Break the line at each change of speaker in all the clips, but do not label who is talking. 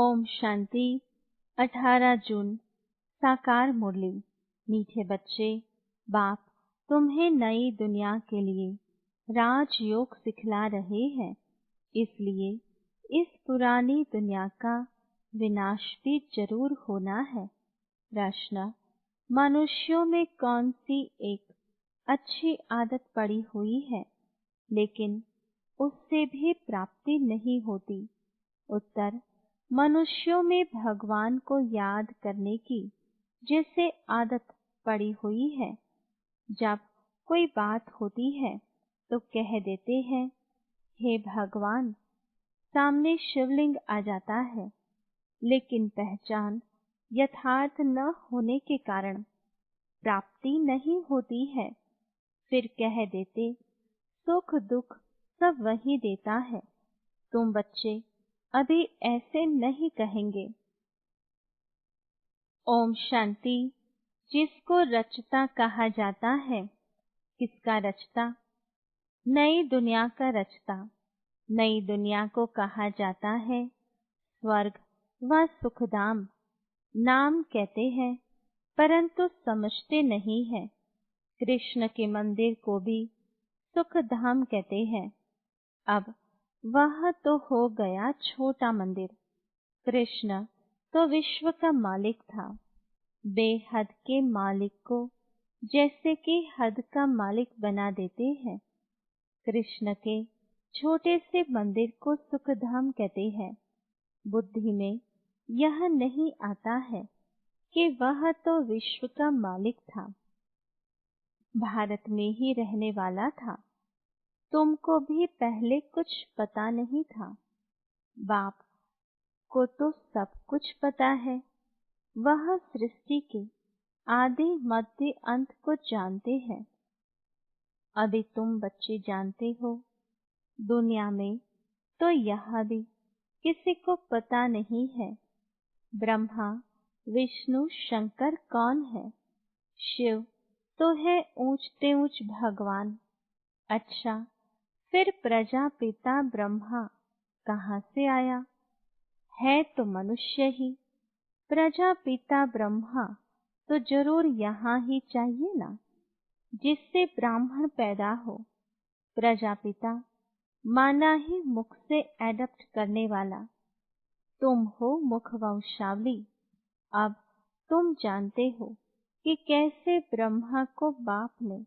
ओम शांति। 18 जून साकार मुरली। मीठे बच्चे, बाप तुम्हें नई दुनिया के लिए राजयोग सिखला रहे हैं, इसलिए इस पुरानी दुनिया का विनाश भी जरूर होना है। प्रश्न: मनुष्यों में कौन सी एक अच्छी आदत पड़ी हुई है लेकिन उससे भी प्राप्ति नहीं होती? उत्तर: मनुष्यों में भगवान को याद करने की जैसे आदत पड़ी हुई है। जब कोई बात होती है तो कह देते हैं, हे भगवान। सामने शिवलिंग आ जाता है, लेकिन पहचान यथार्थ न होने के कारण प्राप्ति नहीं होती है। फिर कह देते, सुख दुख सब वही देता है। तुम बच्चे अभी ऐसे नहीं कहेंगे। ओम शांति। जिसको रचता कहा जाता है, किसका रचता? नई दुनिया का रचता। नई दुनिया को कहा जाता है स्वर्ग व सुखधाम। नाम कहते हैं परंतु समझते नहीं है। कृष्ण के मंदिर को भी सुखधाम कहते हैं। अब वह तो हो गया छोटा मंदिर। कृष्ण तो विश्व का मालिक था। बेहद के मालिक को जैसे कि हद का मालिक बना देते हैं। कृष्ण के छोटे से मंदिर को सुखधाम कहते हैं। बुद्धि में यह नहीं आता है कि वह तो विश्व का मालिक था, भारत में ही रहने वाला था। तुमको भी पहले कुछ पता नहीं था। बाप को तो सब कुछ पता है। वह सृष्टि के आदि मध्य अंत को जानते हैं। अभी तुम बच्चे जानते हो। दुनिया में तो यह भी किसी को पता नहीं है ब्रह्मा विष्णु शंकर कौन है। शिव तो है ऊंचते ऊंच भगवान। अच्छा, फिर प्रजापिता ब्रह्मा कहाँ से आया? है तो मनुष्य ही। प्रजापिता ब्रह्मा तो जरूर यहाँ ही चाहिए ना, जिससे ब्राह्मण पैदा हो। प्रजापिता माना ही मुख से एडप्ट करने वाला। तुम हो मुख वंशावली। अब तुम जानते हो कि कैसे ब्रह्मा को बाप ने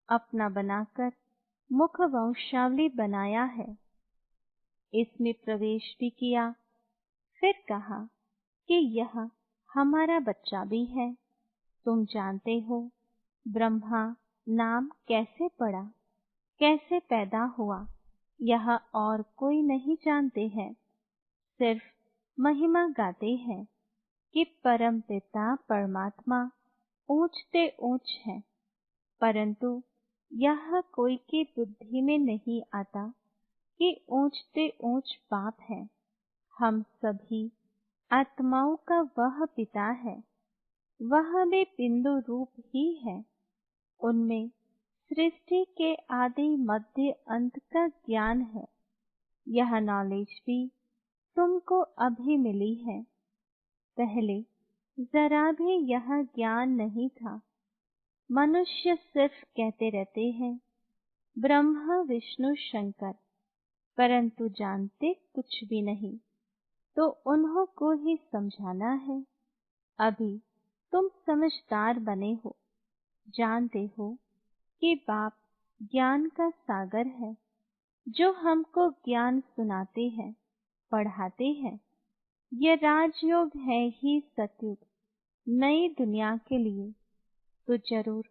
अपना बनाकर मुख वंशावली बनाया है। इसमें प्रवेश भी किया। फिर कहा कि यह हमारा बच्चा भी है। तुम जानते हो ब्रह्मा नाम कैसे पड़ा, कैसे पैदा हुआ, यह और कोई नहीं जानते हैं। सिर्फ महिमा गाते हैं कि परम पिता परमात्मा ऊंचते ऊंच है, परंतु यह कोई की बुद्धि में नहीं आता कि ऊंचते ऊंच बाप है। हम सभी आत्माओं का वह पिता है। वह भी बिंदु रूप ही है। उनमें सृष्टि के आदि मध्य अंत का ज्ञान है। यह नॉलेज भी तुमको अभी मिली है। पहले जरा भी यह ज्ञान नहीं था। मनुष्य सिर्फ कहते रहते हैं ब्रह्मा विष्णु शंकर, परंतु जानते कुछ भी नहीं। तो उन्हों को ही समझाना है। अभी तुम समझदार बने हो, जानते हो कि बाप ज्ञान का सागर है, जो हमको ज्ञान सुनाते हैं, पढ़ाते हैं। ये राजयोग है ही सतयुग। नई दुनिया के लिए तो जरूर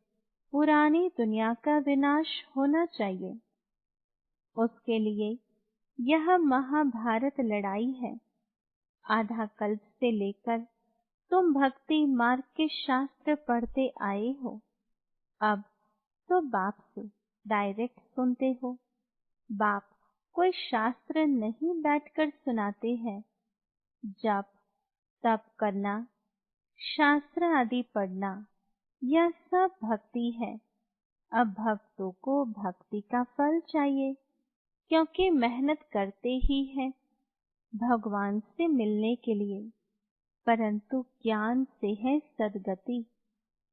पुरानी दुनिया का विनाश होना चाहिए। उसके लिए यह महाभारत लड़ाई है। आधा कल्प से लेकर तुम भक्ति मार्ग के शास्त्र पढ़ते आए हो। अब तो बाप से डायरेक्ट सुनते हो। बाप कोई शास्त्र नहीं बैठकर सुनाते हैं। जप तप करना, शास्त्र आदि पढ़ना, यह सब भक्ति है। अब भक्तों को भक्ति का फल चाहिए, क्योंकि मेहनत करते ही हैं। भगवान से मिलने के लिए, परंतु ज्ञान से है सद्गति।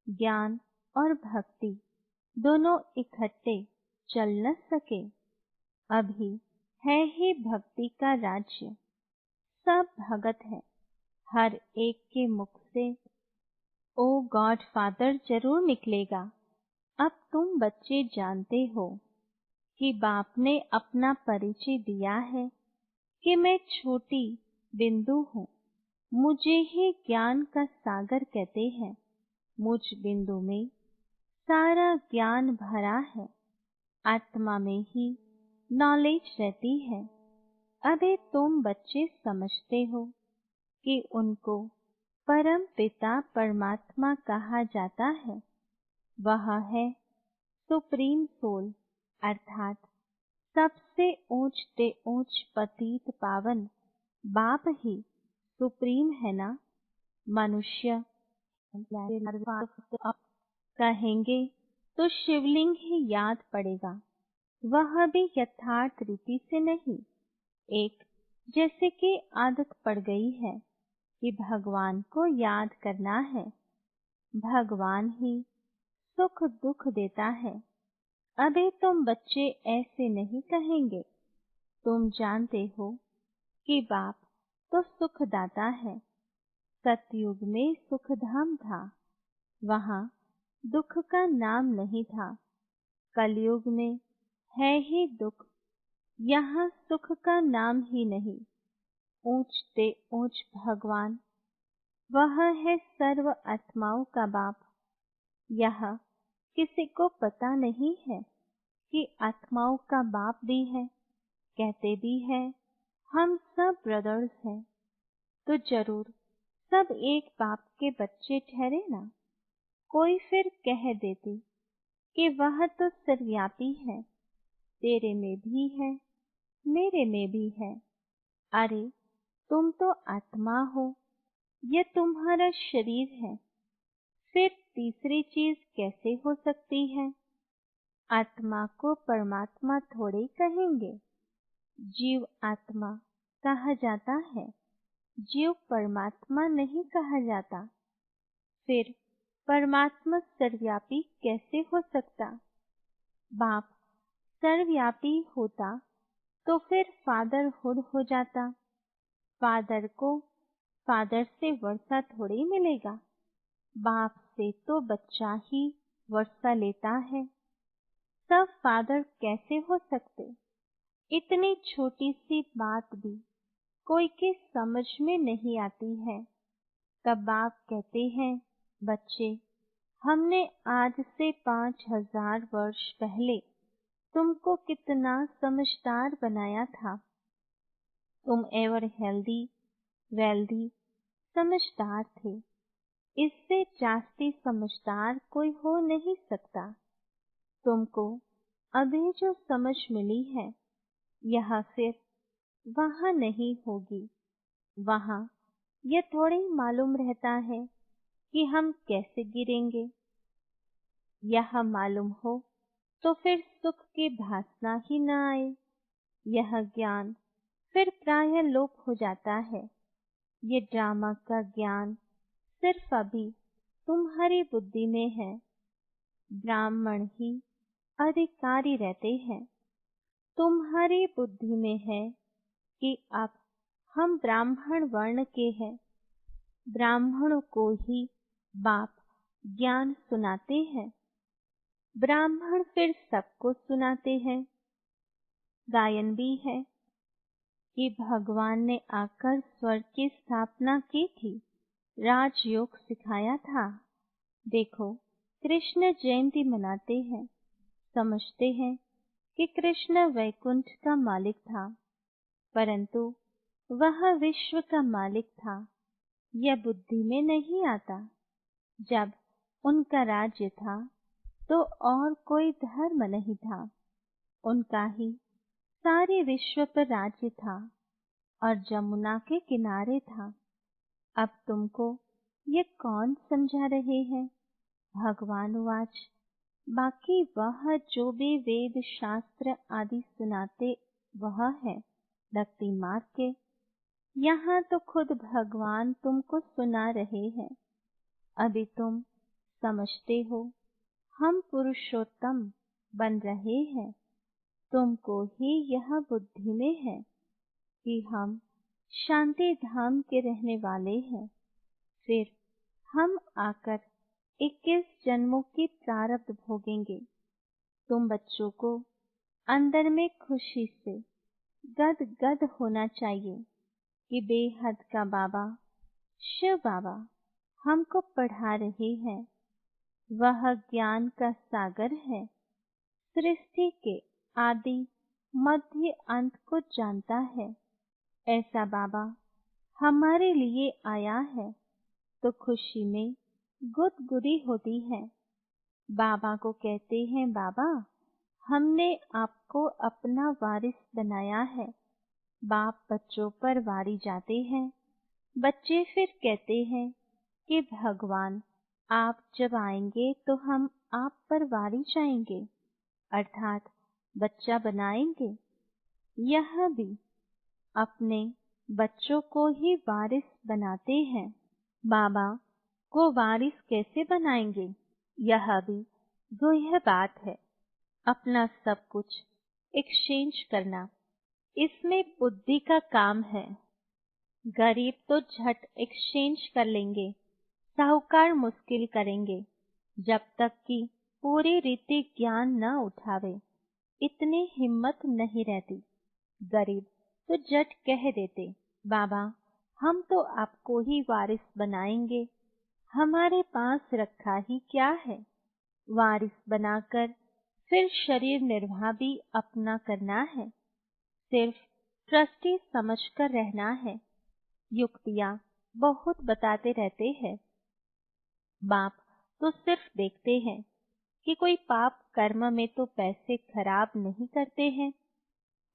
ज्ञान और भक्ति दोनों इकट्ठे चल न सके। अभी है ही भक्ति का राज्य, सब भगत है। हर एक के मुख से ओ गॉड फादर जरूर निकलेगा। अब तुम बच्चे जानते हो कि बाप ने अपना परिचय दिया है कि मैं छोटी बिंदु हूँ। मुझे ही ज्ञान का सागर कहते हैं। मुझ बिंदु में सारा ज्ञान भरा है। आत्मा में ही नॉलेज रहती है। अभी तुम बच्चे समझते हो कि उनको परम पिता परमात्मा कहा जाता है। वह है सुप्रीम सोल, अर्थात सबसे ऊंचते ऊंच पतित पावन बाप ही सुप्रीम है ना। मनुष्य कहेंगे तो शिवलिंग ही याद पड़ेगा, वह भी यथार्थ रीति से नहीं। एक जैसे कि आदत पड़ गई है कि भगवान को याद करना है। भगवान ही सुख दुख देता है। अभी तुम बच्चे ऐसे नहीं कहेंगे। तुम जानते हो कि बाप तो सुखदाता है। सतयुग में सुखधाम था, वहाँ दुख का नाम नहीं था। कलयुग में है ही दुख, यहाँ सुख का नाम ही नहीं। ऊंचते ऊंच भगवान, वह है सर्व आत्माओं का बाप। यह किसी को पता नहीं है कि आत्माओं का बाप भी है। कहते भी है हम सब ब्रदर्स हैं, तो जरूर सब एक बाप के बच्चे ठहरे ना। कोई फिर कह देते कि वह तो सर्वव्यापी है, तेरे में भी है, मेरे में भी है। अरे तुम तो आत्मा हो, यह तुम्हारा शरीर है, फिर तीसरी चीज कैसे हो सकती है। आत्मा को परमात्मा थोड़े कहेंगे। जीव आत्मा कहा जाता है, जीव परमात्मा नहीं कहा जाता। फिर परमात्मा सर्वव्यापी कैसे हो सकता। बाप सर्वव्यापी होता तो फिर फादरहुड हो जाता। फादर को फादर से वर्षा थोड़ी मिलेगा। बाप से तो बच्चा ही वर्षा लेता है। सब फादर कैसे हो सकते। इतनी छोटी सी बात भी कोई के समझ में नहीं आती है। तब बाप कहते हैं, बच्चे हमने आज से 5000 वर्ष पहले तुमको कितना समझदार बनाया था। तुम एवर हेल्दी वेल्दी समझदार थे। इससे जास्ती समझदार कोई हो नहीं सकता। तुमको अभी जो समझ मिली है, यह फिर वहाँ नहीं होगी। वहाँ यह थोड़ी मालूम रहता है कि हम कैसे गिरेंगे। यह मालूम हो तो फिर सुख की भासना ही न आए। यह ज्ञान फिर प्रायः लोप हो जाता है। ये ड्रामा का ज्ञान सिर्फ अभी तुम्हारी बुद्धि में है। ब्राह्मण ही अधिकारी रहते हैं। तुम्हारी बुद्धि में है कि अब हम ब्राह्मण वर्ण के हैं। ब्राह्मणों को ही बाप ज्ञान सुनाते हैं। ब्राह्मण फिर सबको सुनाते हैं। गायन भी है कि भगवान ने आकर स्वर्ग की स्थापना की थी, राजयोग सिखाया था। देखो कृष्ण जयंती मनाते हैं, समझते हैं कि कृष्ण वैकुंठ का मालिक था, परंतु वह विश्व का मालिक था। यह बुद्धि में नहीं आता। जब उनका राज्य था तो और कोई धर्म नहीं था, उनका ही सारे विश्व पर राज्य था और जमुना के किनारे था। अब तुमको ये कौन समझा रहे हैं। भगवान वाच, बाकी वह जो भी वेद शास्त्र आदि सुनाते वह है भक्ति मार्ग के। यहाँ तो खुद भगवान तुमको सुना रहे हैं। अभी तुम समझते हो हम पुरुषोत्तम बन रहे हैं। तुमको ही यह बुद्धि में है कि हम शांति धाम के रहने वाले हैं। फिर हम आकर 21 जन्मों की प्रारब्ध भोगेंगे। तुम बच्चों को अंदर में खुशी से गद गद होना चाहिए कि बेहद का बाबा शिव बाबा हमको पढ़ा रहे हैं। वह ज्ञान का सागर है। सृष्टि के आदि मध्य अंत को जानता है। ऐसा बाबा हमारे लिए आया है तो खुशी में गुदगुदी होती है। बाबा को कहते हैं, बाबा हमने आपको अपना वारिस बनाया है। बाप बच्चों पर वारी जाते हैं। बच्चे फिर कहते हैं कि भगवान आप जब आएंगे तो हम आप पर वारी जाएंगे, अर्थात बच्चा बनाएंगे। यह भी अपने बच्चों को ही वारिस बनाते हैं। बाबा को वारिस कैसे बनाएंगे, यह भी गुह्य बात है। अपना सब कुछ एक्सचेंज करना, इसमें बुद्धि का काम है। गरीब तो झट एक्सचेंज कर लेंगे, साहूकार मुश्किल करेंगे। जब तक कि पूरी रीति ज्ञान न उठावे इतनी हिम्मत नहीं रहती। गरीब तो झट कह देते, बाबा हम तो आपको ही वारिस बनाएंगे, हमारे पास रखा ही क्या है। वारिस बनाकर फिर शरीर निर्वाह भी अपना करना है। सिर्फ ट्रस्टी समझकर रहना है। युक्तियां बहुत बताते रहते हैं। बाप तो सिर्फ देखते हैं कि कोई पाप कर्म में तो पैसे खराब नहीं करते हैं।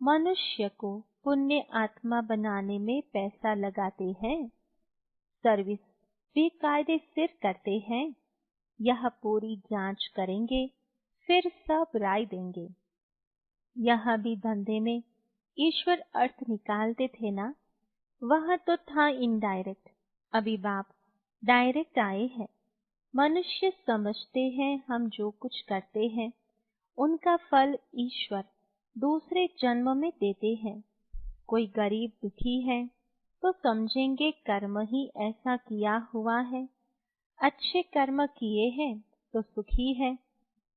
मनुष्य को पुण्य आत्मा बनाने में पैसा लगाते हैं। सर्विस भी कायदे सिर करते हैं। यह पूरी जांच करेंगे, फिर सब राय देंगे। यह भी धंधे में ईश्वर अर्थ निकालते थे ना, वह तो था इनडायरेक्ट। अभी बाप डायरेक्ट आए हैं। मनुष्य समझते हैं हम जो कुछ करते हैं उनका फल ईश्वर दूसरे जन्म में देते हैं। कोई गरीब दुखी है तो समझेंगे कर्म ही ऐसा किया हुआ है। अच्छे कर्म किए हैं तो सुखी है।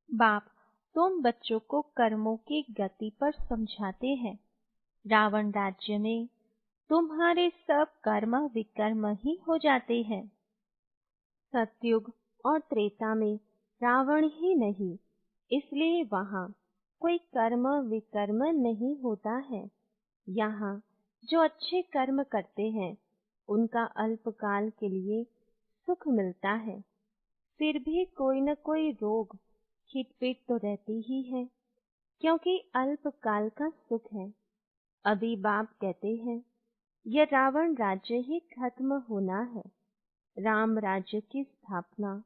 बाप तुम बच्चों को कर्मों की गति पर समझाते हैं। रावण राज्य में तुम्हारे सब कर्म विकर्म ही हो जाते हैं। सतयुग और त्रेता में रावण ही नहीं, इसलिए वहाँ कोई कर्म विकर्म नहीं होता है। यहाँ जो अच्छे कर्म करते हैं उनका अल्पकाल के लिए सुख मिलता है। फिर भी कोई न कोई रोग खिटपीट तो रहती ही है, क्योंकि अल्पकाल का सुख है। अभी बाप कहते हैं यह रावण राज्य ही खत्म होना है। राम राज्य की स्थापना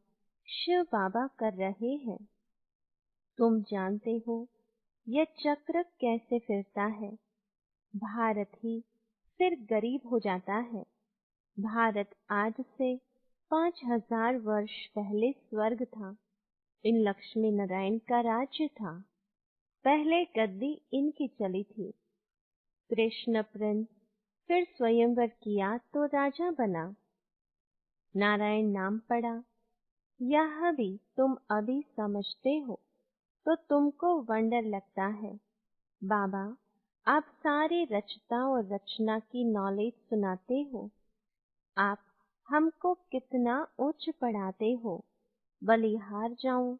शिव बाबा कर रहे हैं। तुम जानते हो यह चक्र कैसे फिरता है। भारत ही फिर गरीब हो जाता है। भारत आज से 5000 वर्ष पहले स्वर्ग था। इन लक्ष्मी नारायण का राज्य था। पहले गद्दी इनकी चली थी। कृष्ण प्रिंस फिर स्वयंवर किया तो राजा बना। नारायण नाम पड़ा। यह भी तुम अभी समझते हो तो तुमको वंडर लगता है। बाबा आप सारी रचना और रचना की नॉलेज सुनाते हो। आप हमको कितना उच्च पढ़ाते हो। बलिहार जाऊं,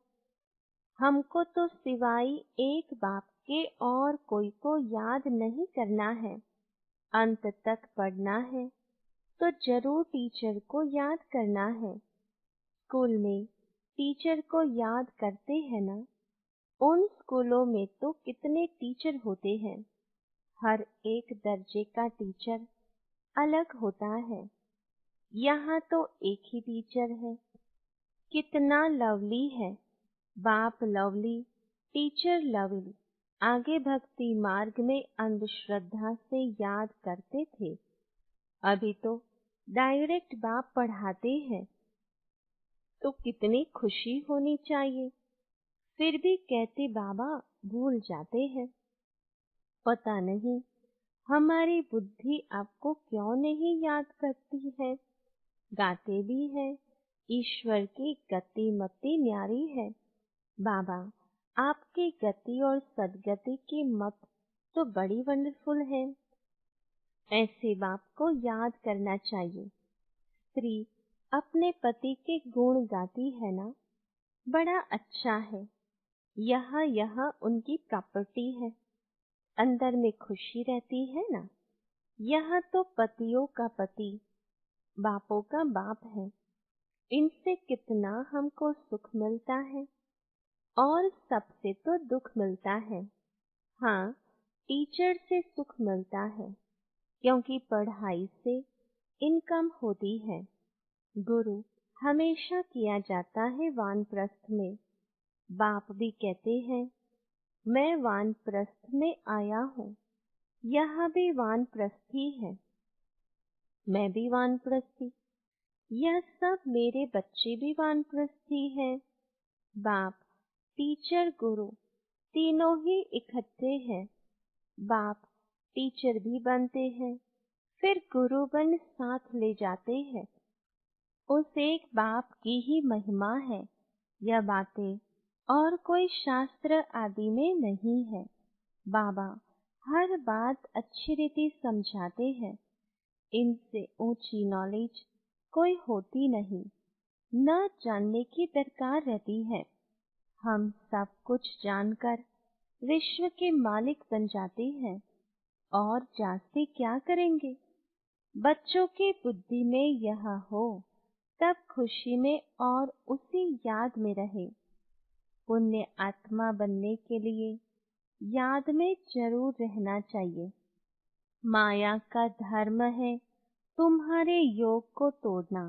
हमको तो सिवाय एक बाप के और कोई को याद नहीं करना है। अंत तक पढ़ना है तो जरूर टीचर को याद करना है। स्कूल में टीचर को याद करते हैं ना। उन स्कूलों में तो कितने टीचर होते हैं। हर एक दर्जे का टीचर अलग होता है। यहाँ तो एक ही टीचर है। कितना लवली है। बाप लवली, टीचर लवली। आगे भक्ति मार्ग में अंधश्रद्धा से याद करते थे। अभी तो डायरेक्ट बाप पढ़ाते हैं, तो कितनी खुशी होनी चाहिए। फिर भी कहते बाबा भूल जाते हैं। पता नहीं हमारी बुद्धि आपको क्यों नहीं याद करती है। गाते भी है, ईश्वर की गति मति न्यारी है। बाबा आपकी गति और सदगति की मत तो बड़ी वंडरफुल है। ऐसे बाप को याद करना चाहिए। स्त्री अपने पति के गुण गाती है ना, बड़ा अच्छा है। यह उनकी प्रॉपर्टी है। अंदर में खुशी रहती है ना। यह तो पतियों का पति, बापों का बाप है। इनसे कितना हमको सुख मिलता है, और सबसे तो दुख मिलता है। हाँ, टीचर से सुख मिलता है, क्योंकि पढ़ाई से इनकम होती है। गुरु हमेशा किया जाता है वानप्रस्थ में। बाप भी कहते हैं मैं वानप्रस्थ में आया हूँ। यह भी वानप्रस्थी है, मैं भी वानप्रस्थी। यह सब मेरे बच्चे भी वानप्रस्थी हैं। बाप, टीचर, गुरु तीनों ही इकट्ठे हैं। बाप टीचर भी बनते हैं, फिर गुरु बन साथ ले जाते हैं। उस एक बाप की ही महिमा है यह बातें, और कोई शास्त्र आदि में नहीं है। बाबा हर बात अच्छी रीति समझाते हैं। इनसे ऊंची नॉलेज कोई होती नहीं, न जानने की दरकार रहती है। हम सब कुछ जानकर विश्व के मालिक बन जाते हैं, और जास्ती क्या करेंगे। बच्चों की बुद्धि में यह हो, तब खुशी में और उसी याद में रहे। पुण्य आत्मा बनने के लिए याद में जरूर रहना चाहिए। माया का धर्म है तुम्हारे योग को तोड़ना।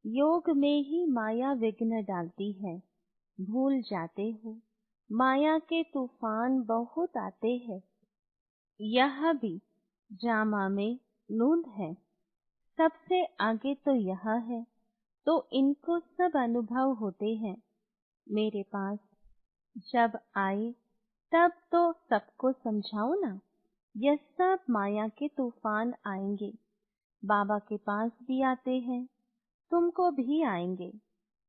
योग में ही माया विघ्न डालती है। भूल जाते हो, माया के तूफान बहुत आते हैं। यह भी जामा में नूंद है। सबसे आगे तो यह है, तो इनको सब अनुभव होते हैं। मेरे पास जब आए तब तो सबको समझाओ ना। यह सब माया के तूफान आएंगे। बाबा के पास भी आते हैं, तुमको भी आएंगे।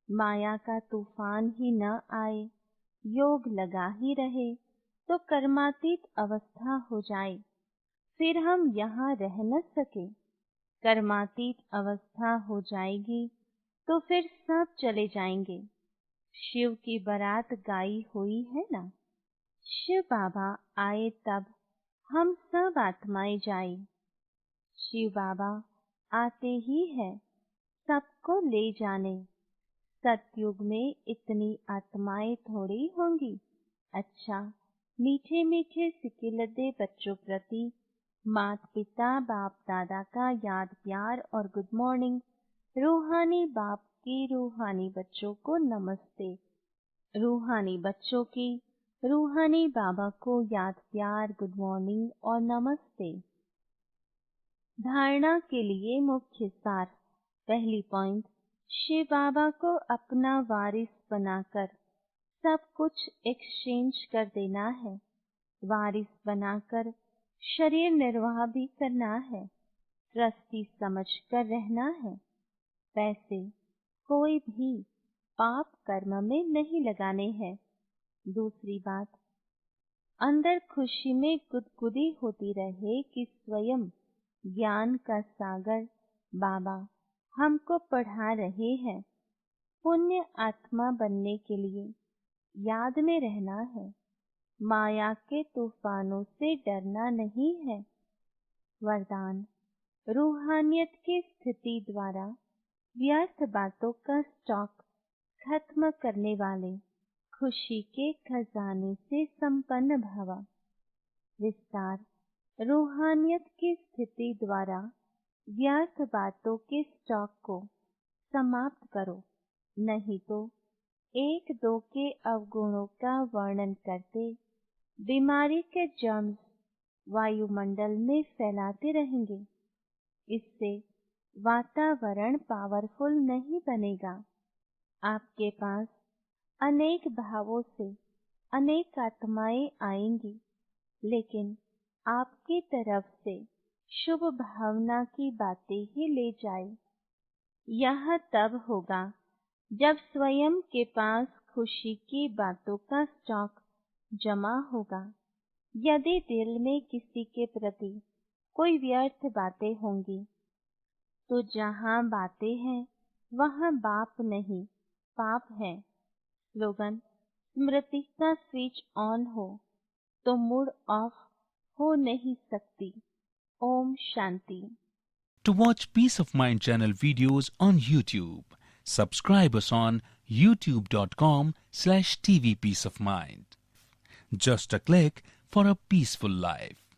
माया का तूफान ही न आए, योग लगा ही रहे, तो कर्मातीत अवस्था हो जाए, फिर हम यहाँ रह न सके। कर्मातीत अवस्था हो जाएगी तो फिर सब चले जाएंगे। शिव की बारात गाई हुई है ना। शिव बाबा आए तब हम सब आत्माएं जाए। शिव बाबा आते ही है सबको ले जाने। सतयुग में इतनी आत्माएं थोड़ी होंगी। अच्छा, मीठे मीठे सिकिलदे बच्चों प्रति माता पिता बाप दादा का याद प्यार और गुड मॉर्निंग। रूहानी बाप की रूहानी बच्चों को नमस्ते। रूहानी बच्चों की रूहानी बाबा को याद प्यार गुड मॉर्निंग और नमस्ते। धारणा के लिए मुख्य सार। पहली पॉइंट, शिव बाबा को अपना वारिस बनाकर सब कुछ एक्सचेंज कर देना है। वारिस बनाकर शरीर निर्वाह भी करना है। ट्रस्टी समझ कर रहना है। पैसे कोई भी पाप कर्म में नहीं लगाने हैं। दूसरी बात, अंदर खुशी में गुदगुदी होती रहे कि स्वयं ज्ञान का सागर बाबा हमको पढ़ा रहे हैं। पुण्य आत्मा बनने के लिए याद में रहना है। माया के तूफानों से डरना नहीं है। वरदान, रूहानियत की स्थिति द्वारा व्यर्थ बातों का स्टॉक खत्म करने वाले खुशी के खजाने से संपन्न भव। विस्तार, रूहानियत की स्थिति द्वारा व्यर्थ बातों के स्टॉक को समाप्त करो, नहीं तो एक दो के अवगुणों का वर्णन करते बीमारी के जर्म्स वायुमंडल में फैलाते रहेंगे। इससे वातावरण पावरफुल नहीं बनेगा। आपके पास अनेक भावों से अनेक आत्माएं आएंगी, लेकिन आपकी तरफ से शुभ भावना की बातें ही ले जाए। यह तब होगा जब स्वयं के पास खुशी की बातों का स्टॉक जमा होगा। यदि दिल में किसी के प्रति कोई व्यर्थ बातें होंगी, तो जहाँ बातें हैं वहाँ बाप नहीं पाप है। स्लोगन: स्मृति का स्विच ऑन हो तो मूड ऑफ हो नहीं सकती। Om Shanti.
To watch Peace of Mind channel videos on YouTube, subscribe us on youtube.com/tvpeaceofmind. Just a click for a peaceful life.